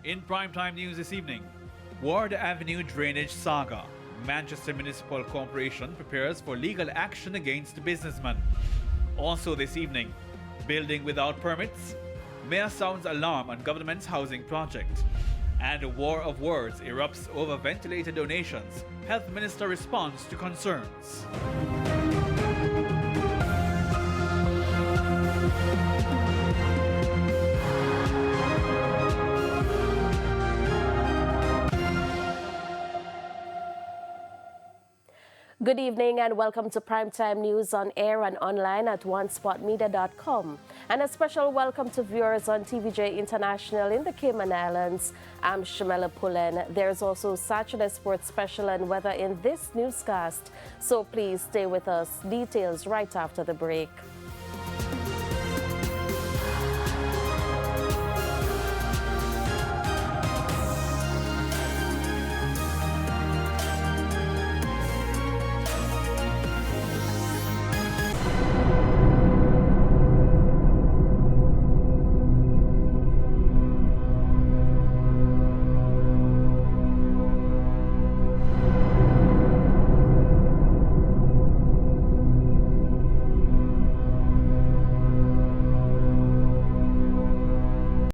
In primetime news this evening, Ward Avenue drainage saga. Manchester Municipal Corporation prepares for legal action against the businessman. Also this evening, building without permits. Mayor sounds alarm on government's housing project. And a war of words erupts over ventilator donations. Health Minister responds to concerns. Good evening and welcome to Primetime News on air and online at onespotmedia.com. And a special welcome to viewers on TVJ International in the Cayman Islands. I'm Shamela Pullen. There's also Saturday Sports Special and weather in this newscast. So please stay with us. Details right after the break.